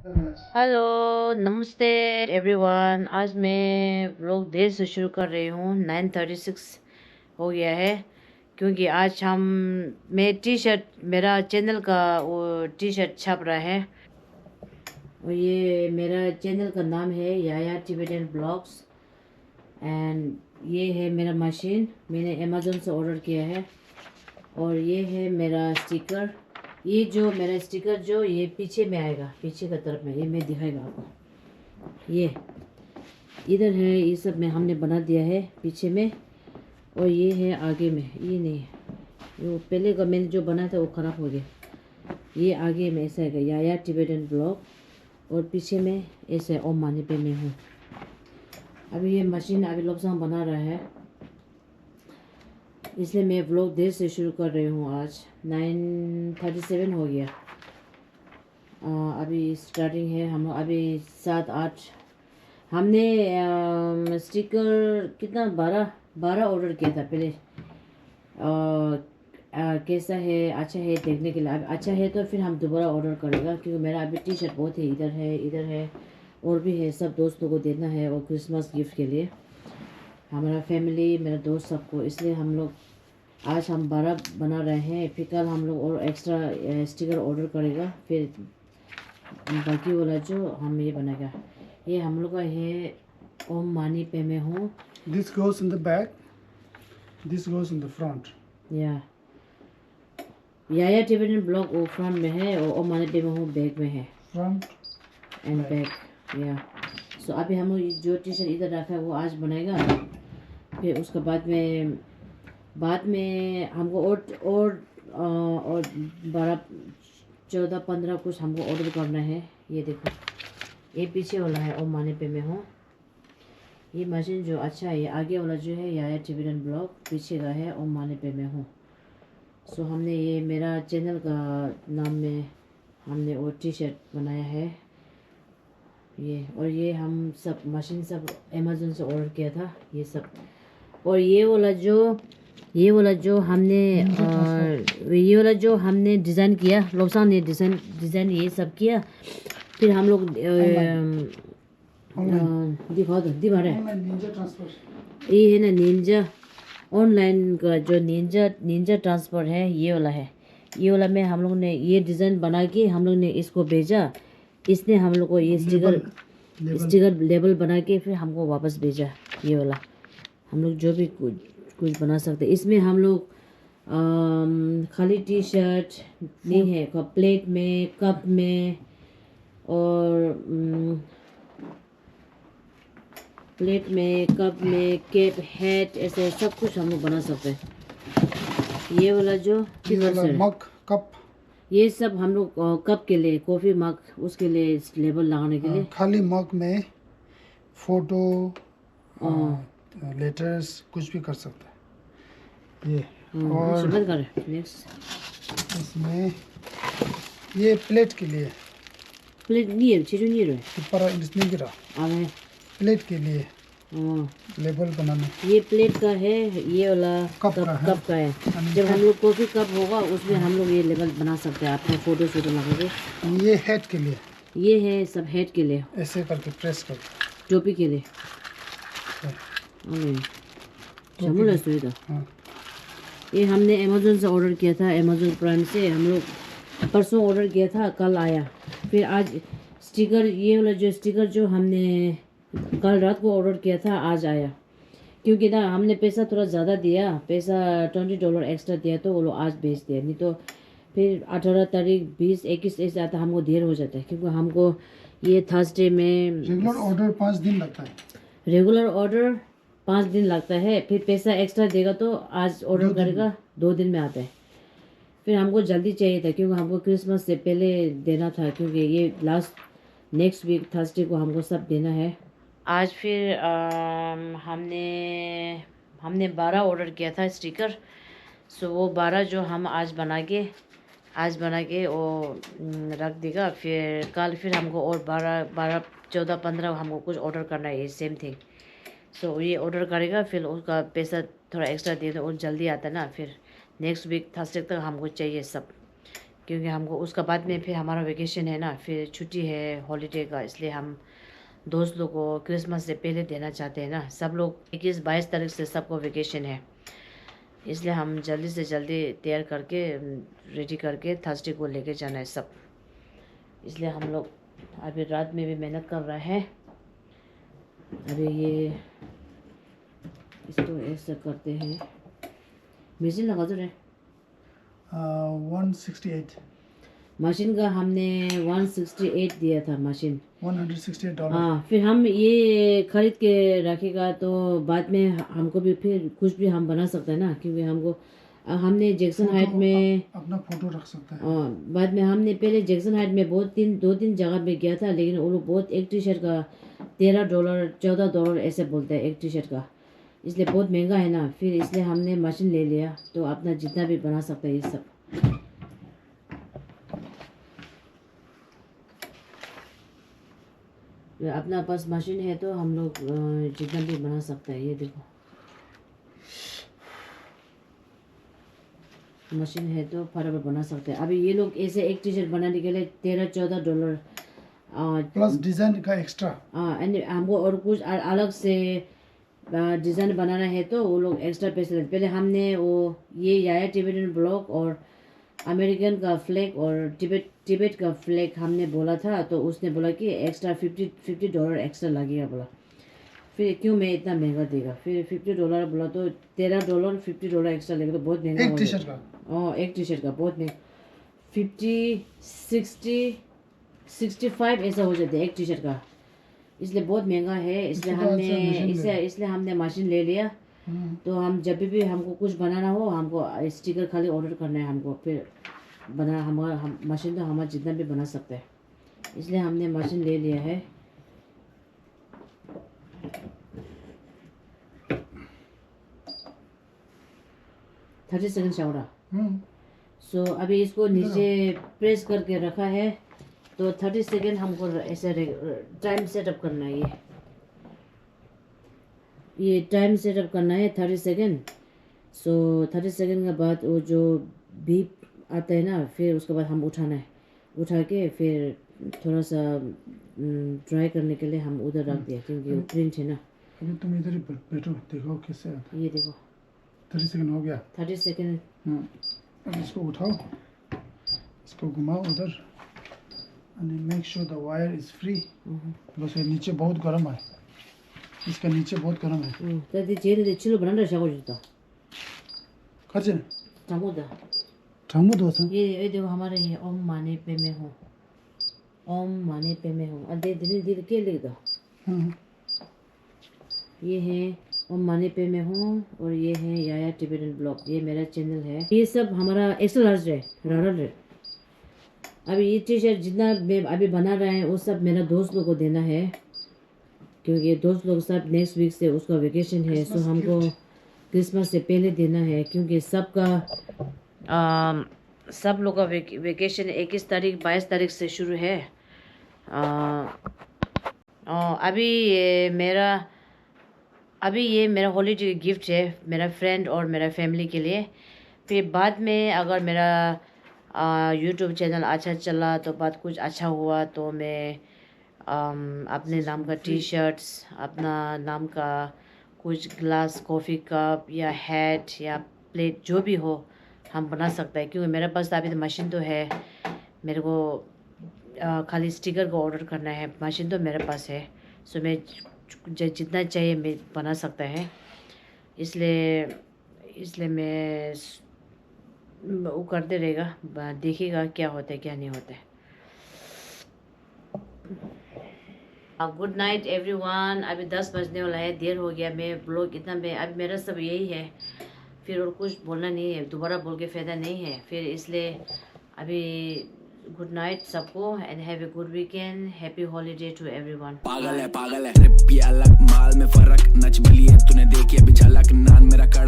Hello, नमस्ते everyone. आज मैं व्लॉग देर से शुरू कर रही हूँ। 9:36 हो गया है क्योंकि आज मैं टी शर्ट, मेरा चैनल का वो टी शर्ट छप रहा है। और ये मेरा चैनल का नाम है याया टिबेटन ब्लॉग्स। एंड ये है मेरा मशीन, मैंने अमेज़न से ऑर्डर किया है। और ये है मेरा स्टिकर। ये जो मेरा स्टिकर जो ये पीछे में आएगा, पीछे का तरफ में, ये मैं दिखाएगा आपको। ये इधर है, ये सब में हमने बना दिया है पीछे में। और ये है आगे में, ये नहीं है, वो पहले का मैंने जो बना था वो ख़राब हो गया। ये आगे में ऐसा है याया टिबेटन ब्लॉग, और पीछे में ऐसा ओम मानी पे मैं हूँ। अभी ये मशीन अभी लोग बना रहा है, इसलिए मैं व्लॉग देर से शुरू कर रही हूँ। आज 9:37 हो गया। अभी स्टार्टिंग है, हम अभी 7-8 हमने स्टिकर कितना 12 ऑर्डर किया था पहले। कैसा है, अच्छा है देखने के लिए। अब अच्छा है तो फिर हम दोबारा ऑर्डर करेगा, क्योंकि मेरा अभी टी शर्ट बहुत है, इधर है, इधर है, और भी है, सब दोस्तों को देना है और क्रिसमस गिफ्ट के लिए हमारा फैमिली, मेरा दोस्त सबको। इसलिए हम लोग आज हम 12 बना रहे हैं। फिर कल हम लोग और एक्स्ट्रा स्टिकर ऑर्डर करेगा, फिर बाकी वाला जो हम ये बनेगा। ये हम लोग का है ओम मानी पे मैं हूँ। This goes in the back, this goes in the front. याया टिबेटन ब्लॉग वो फ्रंट में है और ओम मानी पे मैं हूँ बैक में है। Front एंड बैक या सो अभी हम लोग जो टी शर्ट इधर रखा है वो आज बनाएगा। फिर उसके बाद में हमको और 12-14-15 कुछ हमको ऑर्डर करना है। ये देखो, ये पीछे वाला है ओम मानी पे मैं हूँ। ये मशीन जो अच्छा है, ये आगे वाला जो है याया टिबेटन ब्लॉग, पीछे का है ओम मानी पे मैं हूँ। सो हमने ये मेरा चैनल का नाम में हमने वो टी शर्ट बनाया है ये। और ये हम सब मशीन सब अमेज़न से ऑर्डर किया था ये सब। और ये वाला जो हमने डिज़ाइन किया, लोसा ने डिज़ाइन ये सब किया। फिर हम लोग दिखा रहे online ninja transfer. ये है ना निंजा, ऑनलाइन का जो निंजा ट्रांसफ़र है, ये वाला है। ये वाला में हम लोग ने ये डिज़ाइन बना के हम लोग ने इसको भेजा। इसने हम लोग को ये स्टिकर लेबल बना के फिर हमको वापस भेजा। ये वाला हम लोग जो भी कुछ बना सकते। इसमें हम लोग खाली टी शर्ट नहीं है, प्लेट में, कप में, और प्लेट में, कप में, कैप, हैट, ऐसे सब कुछ हम लोग बना सकते हैं। ये वाला जो मग कप, ये सब हम लोग कप के लिए, कॉफ़ी मग, उसके लिए लेबल लगाने के लिए। खाली मग में फोटो लेटर्स कुछ भी कर सकते हैं ये। और नेक्स्ट इसमें ये प्लेट के लिए, प्लेट नहीं है, चीज़ नहीं है ऊपर इसमें गिरा, आगे प्लेट के लिए लेबल बनाने। ये प्लेट का है, ये वाला कप का है। जब हम लोग कॉफ़ी कप होगा उसमें हम लोग ये लेबल बना सकते हैं अपने फोटो लगा के। ये हेड के लिए, ये है सब हेड के लिए, ऐसे करके प्रेस करके टोपी के लिए। हाँ। ये हमने अमेज़न से ऑर्डर किया था, अमेज़न प्राइम से। हम लोग परसों ऑर्डर किया था, कल आया। फिर आज स्टिकर, ये वाला जो स्टिकर जो हमने कल रात को ऑर्डर किया था, आज आया। क्योंकि ना हमने पैसा थोड़ा ज़्यादा दिया, पैसा $20 एक्स्ट्रा दिया, तो वो लोग आज भेज दिया। नहीं तो फिर 18 तारीख, 20, 21 ऐसे आता हमको देर हो जाता है, क्योंकि हमको ये थर्सडे में रेगुलर ऑर्डर 5 दिन लगता है। रेगुलर ऑर्डर 5 दिन लगता है। फिर पैसा एक्स्ट्रा देगा तो आज ऑर्डर करेगा 2 दिन में आता है। फिर हमको जल्दी चाहिए था, क्योंकि हमको क्रिसमस से पहले देना था, क्योंकि ये नेक्स्ट वीक थर्सडे को हमको सब देना है। आज फिर हमने 12 ऑर्डर किया था स्टिकर। सो वो 12 जो हम आज बना के वो रख देगा। फिर कल फिर हमको और 14-15 हमको कुछ ऑर्डर करना है, सेम थिंग। सो ये ऑर्डर करेगा, फिर उसका पैसा थोड़ा एक्स्ट्रा दे दो और जल्दी आता है ना। फिर नेक्स्ट वीक थर्सडे तक हमको चाहिए सब। क्योंकि हमको उसका बाद में फिर हमारा वेकेशन है ना, फिर छुट्टी है हॉलीडे का, इसलिए हम दोस्त लोग को क्रिसमस से पहले देना चाहते हैं ना। सब लोग 21-22 तारीख से सबको वेकेशन है, इसलिए हम जल्दी से जल्दी तैयार करके रेडी करके थर्सडे को लेके जाना है सब। इसलिए हम लोग अभी रात में भी मेहनत कर रहे हैं। अभी ये इसको ऐसा करते हैं। मशीन लगा दो रे। 168 मशीन का हमने 168 दिया था मशीन, $168। हाँ। फिर हम ये खरीद के रखेगा तो बाद में हमको भी फिर कुछ भी हम बना सकते हैं ना, क्योंकि हमने जैक्सन हाइट में अपना फोटो रख सकता है। बाद में हमने पहले जैक्सन हाइट में बहुत 2-3 जगह पे गया था, लेकिन वो लोग बहुत एक टी शर्ट का $13 $14 ऐसे बोलते हैं एक टी शर्ट का, इसलिए बहुत महंगा है ना। फिर इसलिए हमने मशीन ले लिया, तो अपना जितना भी बना सकता है ये सब। अपना पास मशीन है तो हम लोग जितना भी बना सकते हैं। ये देखो मशीन है तो फटाफट बना सकते हैं। अभी ये लोग ऐसे एक टी शर्ट बनाने के लिए $13-14 प्लस डिजाइन का एक्स्ट्रा। हमको और कुछ अलग से डिज़ाइन बनाना है तो वो लोग एक्स्ट्रा पैसे लेते। पहले हमने वो ये याया टिबेटन ब्लॉक और अमेरिकन का फ्लैग और टिबेट का फ्लैग हमने बोला था, तो उसने बोला कि एक्स्ट्रा $50 एक्स्ट्रा लगेगा बोला। फिर क्यों मैं इतना महंगा देगा, फिर $50 बोला तो $13 $50 एक्स्ट्रा लगेगा, तो बहुत महंगा एक टी शर्ट का। एक टी शर्ट का बहुत महंगा, 50, 60, 65 ऐसा हो जाता है एक टी शर्ट का, इसलिए बहुत महंगा है। इसलिए हमने मशीन ले लिया। तो हम जब भी हमको कुछ बनाना हो, हमको स्टिकर खाली ऑर्डर करना है हमको, फिर मशीन तो हमारा जितना भी बना सकते हैं, इसलिए हमने मशीन ले लिया है। Thirty second शावरा। सो अभी इसको नीचे प्रेस करके रखा है, तो 30 सेकेंड हमको ऐसे टाइम सेटअप करना है। ये टाइम सेटअप करना है 30 सेकेंड। सो 30 सेकेंड के बाद वो जो बीप आता है ना, फिर उसके बाद हम उठाना है, उठा के फिर थोड़ा सा ड्राई करने के लिए हम उधर रख दिया, क्योंकि वो प्रिंट है ना। अभी तुम इधर ही बैठो, देखो कैसे आता है। ये देखो 30 सेकंड हो गया। 30 सेकेंड। अब इसको उठाओ, इसको घुमाओ उधर, and make sure the wire is free। बस ये नीचे बहुत गर्म है, इसका नीचे बहुत गर्म है। तभी 제일 치료 बनना शाको जुता खर्चे टामुदा टामु दो था। ये देखो हमारे ये ओम माने पे में हो, ओम माने पे में हो। अरे धीरे धीरे के लिख दो। ये है ओम माने पे में हूँ, और ये है याया टिबेटन ब्लॉग, ये मेरा चैनल है। ये सब हमारा एक्स्ट्रा लार्ज है, राडर है। अभी ये टी शर्ट जितना मैं अभी बना रहा है वो सब मेरा दोस्त लोग को देना है, क्योंकि दोस्त लोग सब नेक्स्ट वीक से उसका वेकेशन है। सो हमको क्रिसमस से पहले देना है, क्योंकि सब लोग का वेकेशन 21 तारीख 22 तारीख से शुरू है। अभी ये मेरा हॉलीडे गिफ्ट है मेरा फ्रेंड और मेरा फैमिली के लिए। फिर बाद में अगर मेरा यूट्यूब चैनल अच्छा चला, तो बात कुछ अच्छा हुआ, तो मैं अपने नाम का टी शर्ट्स, अपना नाम का कुछ ग्लास कॉफ़ी कप या हैट या प्लेट जो भी हो हम बना सकते हैं, क्योंकि मेरे पास अभी तो मशीन तो है। मेरे को खाली स्टिकर को ऑर्डर करना है, मशीन तो मेरे पास है। सो मैं जितना चाहिए मैं बना सकता है, इसलिए मैं वो करते रहेगा, देखिएगा क्या होता है क्या नहीं होता है। Good night everyone. अभी 10 बजने वाला है, देर हो गया। मैं ब्लॉग इतना में अभी मेरा सब यही है, फिर और कुछ बोलना नहीं है, दोबारा बोल के फ़ायदा नहीं है फिर, इसलिए अभी गुड नाइट सबको, and have a good weekend, happy holiday to everyone. पागल है रिप अलग माल में फर्क, नच बलिए तूने देखी अभी झलक, नान मेरा कड़ा